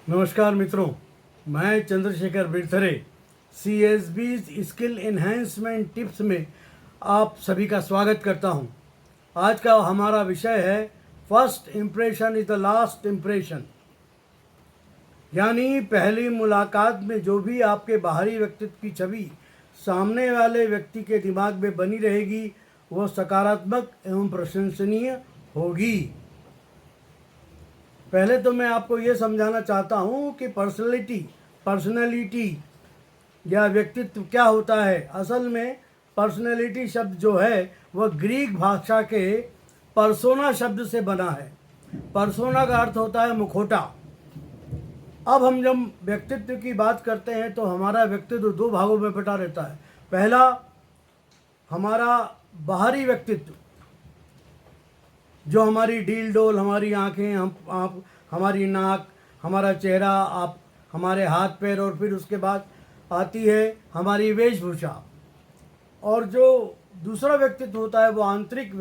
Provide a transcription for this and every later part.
नमस्कार मित्रों, मैं Chandrashekhar Birthare CSB skill enhancement tips में आप सभी का स्वागत करता हूं। आज का हमारा विषय है first impression is the last impression, यानी पहली मुलाकात में जो भी आपके बाहरी व्यक्तित्व की छवि सामने वाले व्यक्ति के दिमाग में बनी रहेगी वो सकारात्मक एवं प्रशंसनीय होगी। पहले तो मैं आपको ये समझाना चाहता हूँ कि पर्सनैलिटी या व्यक्तित्व क्या होता है। असल में पर्सनैलिटी शब्द जो है वह ग्रीक भाषा के परसोना शब्द से बना है। परसोना का अर्थ होता है मुखौटा। अब हम जब व्यक्तित्व की बात करते हैं तो हमारा व्यक्तित्व दो भागों में बटा रहता है। पहला, हमारा बाहरी व्यक्तित्व, जो हमारी डील डोल, हमारी आँखें, आप हमारी नाक, हमारा चेहरा, आप हमारे हाथ पैर, और फिर उसके बाद आती है हमारी वेशभूषा। और जो दूसरा व्यक्तित्व होता है वो आंतरिक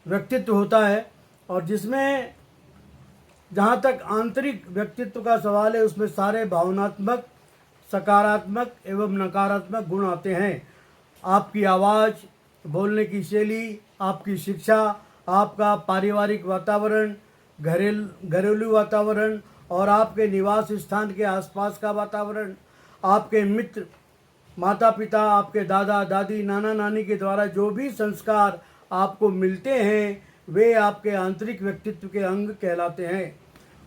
व्यक्तित्व होता है, और जिसमें जहाँ तक आंतरिक व्यक्तित्व का सवाल है उसमें सारे भावनात्मक, सकारात्मक एवं नकारात्मक गुण आते हैं। आपकी आवाज़, बोलने की शैली, आपकी शिक्षा, आपका पारिवारिक वातावरण, घरेलू वातावरण और आपके निवास स्थान के आसपास का वातावरण, आपके मित्र, माता पिता, आपके दादा दादी, नाना नानी के द्वारा जो भी संस्कार आपको मिलते हैं वे आपके आंतरिक व्यक्तित्व के अंग कहलाते हैं।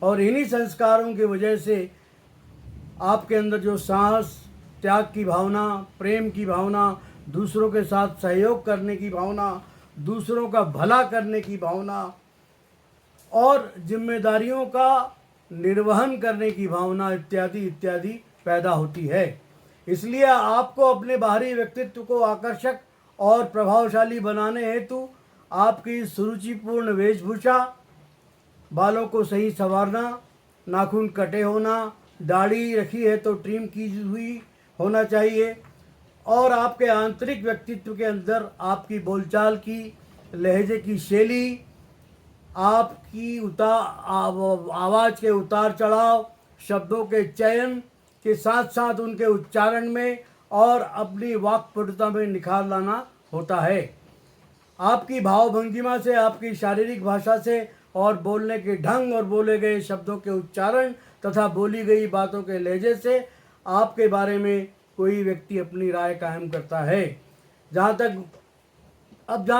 और इन्हीं संस्कारों की वजह से आपके अंदर जो साहस, त्याग की भावना, प्रेम की भावना, दूसरों के साथ सहयोग करने की भावना, दूसरों का भला करने की भावना और जिम्मेदारियों का निर्वहन करने की भावना इत्यादि इत्यादि पैदा होती है। इसलिए आपको अपने बाहरी व्यक्तित्व को आकर्षक और प्रभावशाली बनाने हेतु आपकी सुरुचिपूर्ण वेशभूषा, बालों को सही संवारना, नाखून कटे होना, दाढ़ी रखी है तो ट्रिम की हुई होना चाहिए, और आपके आंतरिक व्यक्तित्व के अंदर आपकी बोलचाल की, लहजे की शैली, आपकी आवाज़ के उतार चढ़ाव, शब्दों के चयन के साथ साथ उनके उच्चारण में और अपनी वाक्पटुता में निखार लाना होता है। आपकी भावभंगिमा से, आपकी शारीरिक भाषा से और बोलने के ढंग और बोले गए शब्दों के उच्चारण तथा बोली गई बातों के लहजे से आपके बारे में कोई व्यक्ति अपनी राय कायम करता है। जहाँ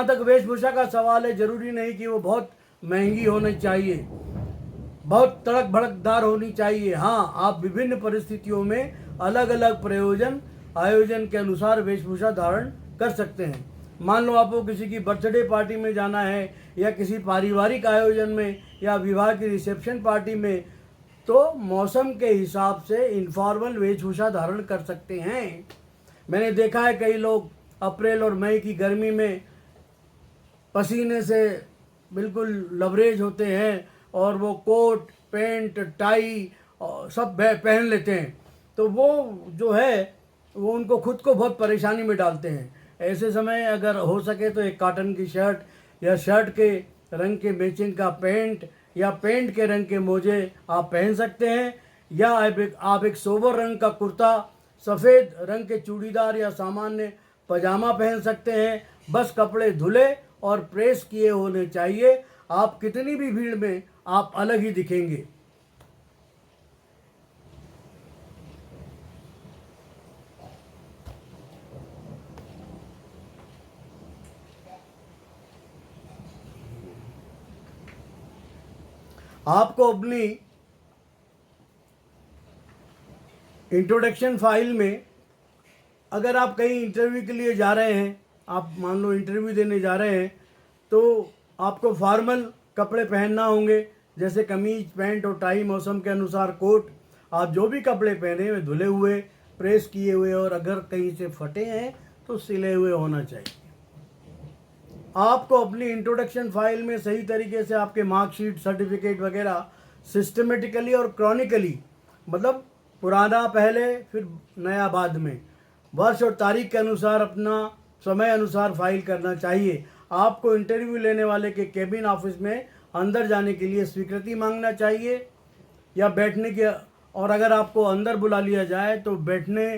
तक वेशभूषा का सवाल है, जरूरी नहीं कि वो बहुत महंगी होनी चाहिए, बहुत तड़क भड़कदार होनी चाहिए। हाँ, आप विभिन्न परिस्थितियों में अलग अलग आयोजन के अनुसार वेशभूषा धारण कर सकते हैं। मान लो आपको किसी की बर्थडे पार्टी में जाना है या किसी पारिवारिक आयोजन में या विवाह की रिसेप्शन पार्टी में, तो मौसम के हिसाब से इनफॉर्मल वेशभूषा धारण कर सकते हैं। मैंने देखा है कई लोग अप्रैल और मई की गर्मी में पसीने से बिल्कुल लबरेज होते हैं और वो कोट, पैंट, टाई सब पहन लेते हैं, तो वो जो है वो उनको खुद को बहुत परेशानी में डालते हैं। ऐसे समय अगर हो सके तो एक कॉटन की शर्ट या शर्ट के रंग के मैचिंग का पैंट या पैंट के रंग के मोजे आप पहन सकते हैं, या आप एक सोबर रंग का कुर्ता, सफ़ेद रंग के चूड़ीदार या सामान्य पजामा पहन सकते हैं। बस कपड़े धुले और प्रेस किए होने चाहिए। आप कितनी भी भीड़ में आप अलग ही दिखेंगे। आपको अपनी इंट्रोडक्शन फाइल में, अगर आप कहीं इंटरव्यू के लिए जा रहे हैं, आप मान लो इंटरव्यू देने जा रहे हैं, तो आपको फॉर्मल कपड़े पहनना होंगे, जैसे कमीज, पैंट और टाई, मौसम के अनुसार कोट। आप जो भी कपड़े पहने वे धुले हुए, प्रेस किए हुए और अगर कहीं से फटे हैं तो सिले हुए होना चाहिए। आपको अपनी इंट्रोडक्शन फाइल में सही तरीके से आपके मार्कशीट, सर्टिफिकेट वगैरह सिस्टमेटिकली और क्रॉनिकली, मतलब पुराना पहले फिर नया बाद में, वर्ष और तारीख के अनुसार अपना समय अनुसार फाइल करना चाहिए। आपको इंटरव्यू लेने वाले के केबिन ऑफिस में अंदर जाने के लिए स्वीकृति मांगना चाहिए। या बैठने की, और अगर आपको अंदर बुला लिया जाए तो बैठने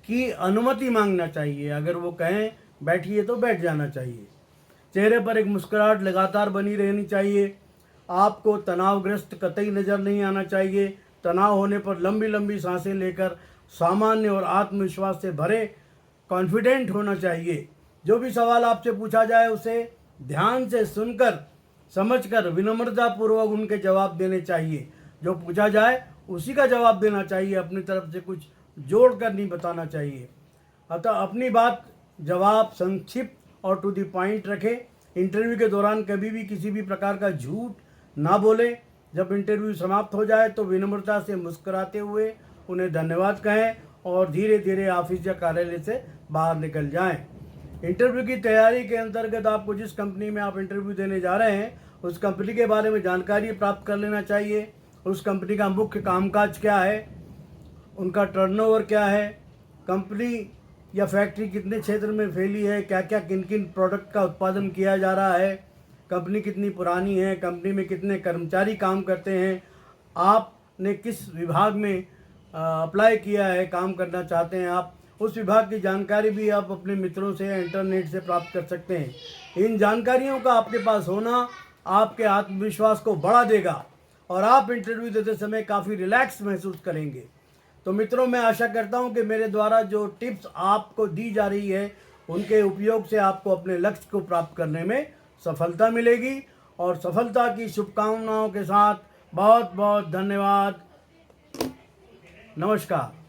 की अनुमति मांगना चाहिए। अगर वो कहें बैठिए तो बैठ जाना चाहिए। चेहरे पर एक मुस्कुराहट लगातार बनी रहनी चाहिए। आपको तनावग्रस्त कतई नज़र नहीं आना चाहिए। तनाव होने पर लंबी लंबी सांसें लेकर सामान्य और आत्मविश्वास से भरे कॉन्फिडेंट होना चाहिए। जो भी सवाल आपसे पूछा जाए उसे ध्यान से सुनकर समझकर विनम्रतापूर्वक उनके जवाब देने चाहिए। जो पूछा जाए उसी का जवाब देना चाहिए, अपनी तरफ से कुछ जोड़ कर नहीं बताना चाहिए। अतः अपनी बात जवाब संक्षिप्त और टू द पॉइंट रखें। इंटरव्यू के दौरान कभी भी किसी भी प्रकार का झूठ ना बोलें। जब इंटरव्यू समाप्त हो जाए तो विनम्रता से मुस्कुराते हुए उन्हें धन्यवाद कहें और धीरे धीरे ऑफिस या कार्यालय से बाहर निकल जाएं। इंटरव्यू की तैयारी के अंतर्गत आपको जिस कंपनी में आप इंटरव्यू देने जा रहे हैं उस कंपनी के बारे में जानकारी प्राप्त कर लेना चाहिए। उस कंपनी का मुख्य कामकाज क्या है, उनका टर्नओवर क्या है, कंपनी या फैक्ट्री कितने क्षेत्र में फैली है, क्या क्या किन किन प्रोडक्ट का उत्पादन किया जा रहा है, कंपनी कितनी पुरानी है, कंपनी में कितने कर्मचारी काम करते हैं, आपने किस विभाग में अप्लाई किया है, काम करना चाहते हैं आप, उस विभाग की जानकारी भी आप अपने मित्रों से या इंटरनेट से प्राप्त कर सकते हैं। इन जानकारियों का आपके पास होना आपके आत्मविश्वास को बढ़ा देगा और आप इंटरव्यू देते समय काफ़ी रिलैक्स महसूस करेंगे। तो मित्रों, मैं आशा करता हूं कि मेरे द्वारा जो टिप्स आपको दी जा रही है उनके उपयोग से आपको अपने लक्ष्य को प्राप्त करने में सफलता मिलेगी। और सफलता की शुभकामनाओं के साथ बहुत बहुत धन्यवाद। नमस्कार।